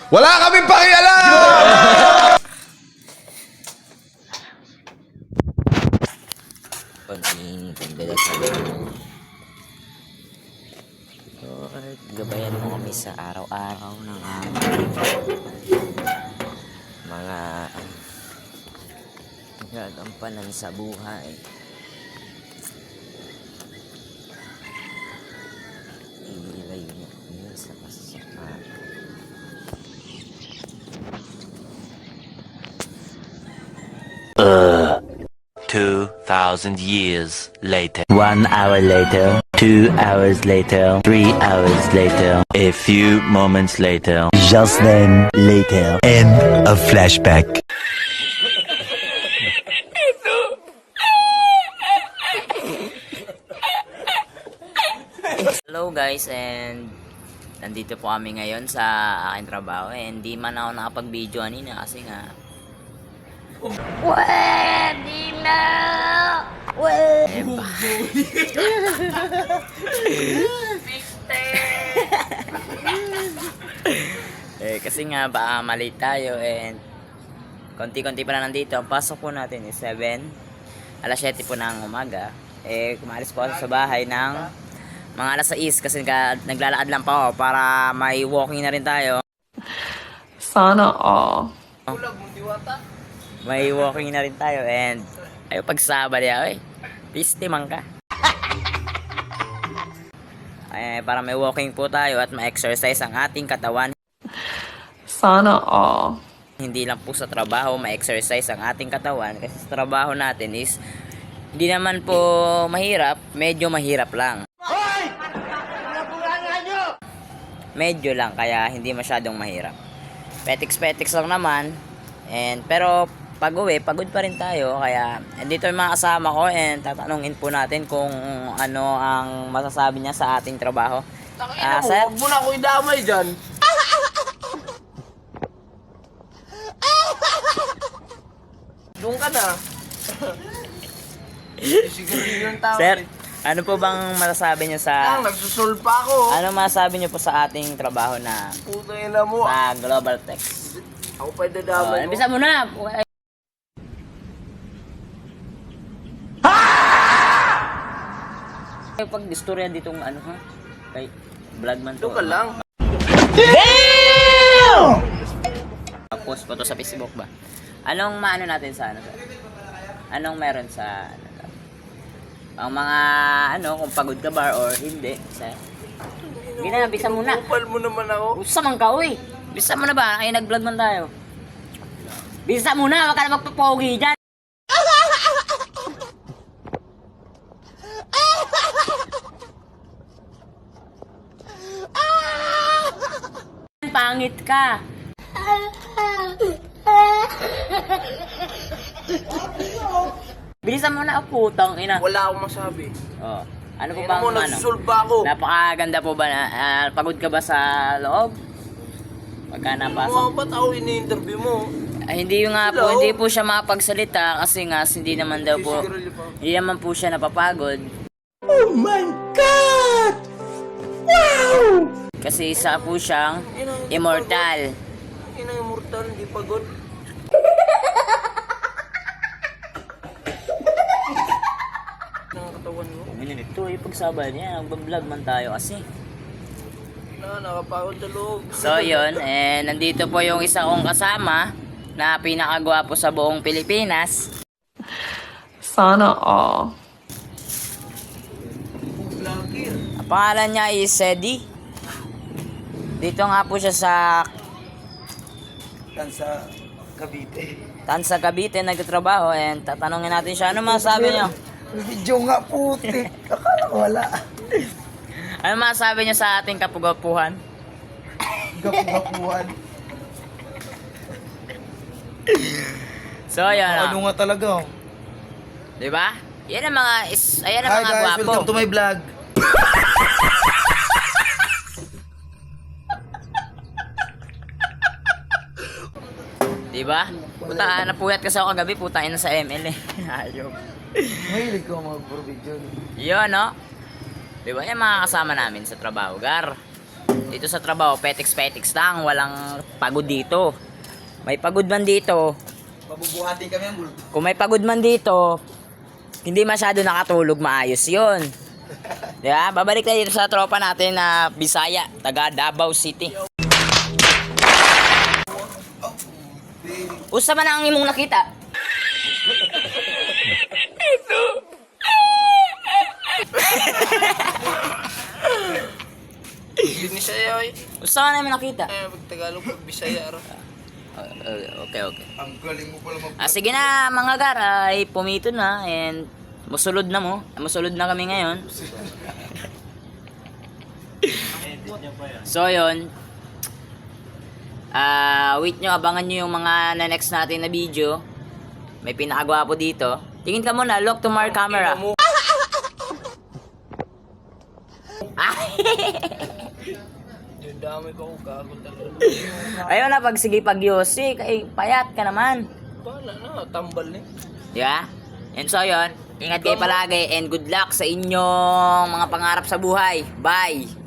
Wala kaming pakialam! Konting pagdadasal mo. Lord, gabayan mo kami sa araw-araw ng aming mga gagampanan sa buhay. Ilayo niyo kami sa kasama. 2,000 years later. 1 hour later, 2 hours later, 3 hours later, A few moments later. just then later. End of flashback. Hello guys, and nandito po kami ngayon sa aking trabaho, and di man ako nakapag-video kanina kasi nga pwede na! Kasi nga baka mali tayo, and konti-konti pa na nandito. Ang pasok po natin is 7, alas 7 po ng umaga. Kumalis po ako sa bahay ng mga alas 6 kasi naglalakad lang pa ako para may walking na rin tayo. Sana all. May walking na rin tayo, and ayaw pagsabali ako eh. Piste man ka. Para may walking po tayo at ma-exercise ang ating katawan. Sana all. Hindi lang po sa trabaho ma-exercise ang ating katawan, kasi sa trabaho natin is hindi naman po mahirap, medyo mahirap lang. Medyo lang, kaya hindi masyadong mahirap. Petiks-petiks lang naman. Pero pag uwi, pagod pa rin tayo. Kaya dito yung mga kasama ko, and tatanungin po natin kung ano ang masasabi niya sa ating trabaho. Sir? Huwag mo na ako idamay dyan. Doon ka na. Siguro yung tao. Sir, ano po bang masasabi niyo sa... Nagsusolve pa ako. Ano masasabi niyo po sa ating trabaho na Puta ina mo. sa Global Text? Ako pa idadamay mo. Bisa mo na! Pag istorya ditong ano ha? Kay Vlogman to. Doon ka lang. Post pa to sa Facebook ba? Anong maano natin sa ano? Sir? Anong meron sa ano? Ang mga ano, kung pagod ka ba or hindi. Hindi na, bisa mo na. Upal mo naman ako. Usa man ka, uy. Bisa mo na ba? Ay, nag-vlog man tayo. Bisa mo na, wag ka na magpapogi dyan. Pangit ka. Bilisan mo na, putang ina. Wala akong masabi. Oh. Ano po Ina bang mo, ano? nagsusolve pa ako. Napakaganda po ba na pagod ka ba sa loob? Pagka napasok. Ba't ako ini-interview mo? Ay, hindi nga po, Hello? hindi po siya makapagsalita kasi nga hindi naman daw po, Siguro pa. hindi naman po siya napapagod. Oh my God! Wow! Kasi isa po siyang immortal. Inang immortal, hindi pagod. Nakakatawan mo. Ito, ipagsabay niya, nag-vlog man tayo kasi. Nakapagod sa loob. So yun, nandito po yung isa kong kasama na pinakagwapo sa buong Pilipinas. Sana all. Vlogger. Ang pangalan niya is Sedi. Dito nga po siya sa Tansa Cavite. Tansa Cavite nagtatrabaho, and tatanungin natin siya, ano masasabi niyo? Video nga puti. Akala ko wala. Ano masasabi niyo sa ating kapugwapuhan? Gapugapuan. So yan, Ano nga talaga? di ba? Yan ang mga ayan ang mga gwapo. welcome to my vlog. Di ba? Puta, napuyat kasi ako kagabi, putain na sa ML eh. Ayop. Mahilig ko mag-video. Yun, no? Di ba? Yung mga kasama namin sa trabaho, Gar. Dito sa trabaho, petiks-petiks lang. Walang pagod dito. May pagod man dito. Mabubuhatin kami ang bulto. Kung may pagod man dito, hindi masyado nakatulog, maayos yun. Diba? Babalik tayo dito sa tropa natin na Bisaya, taga Davao City. Usa man ang imong nakita? Binisaya oy. Usa man ang imong nakita? Ay, pag Tagalog, pag Bisaya ro. Okay. Ang galing mo pala Sige na mga gar, ay pumito na and musulod na mo. Musulod na kami ngayon. So yun. Wait nyo, abangan nyo yung mga na next natin na video. May pinakagwapo dito. Tingin ka muna, look to my camera. Yung dami ko gago talaga. Ayun na, pag sige pag-yosik, ay payat ka naman. Wala na, tambal ni. Yeah? And so yun, ingat kayo palagi and good luck sa inyong mga pangarap sa buhay. Bye!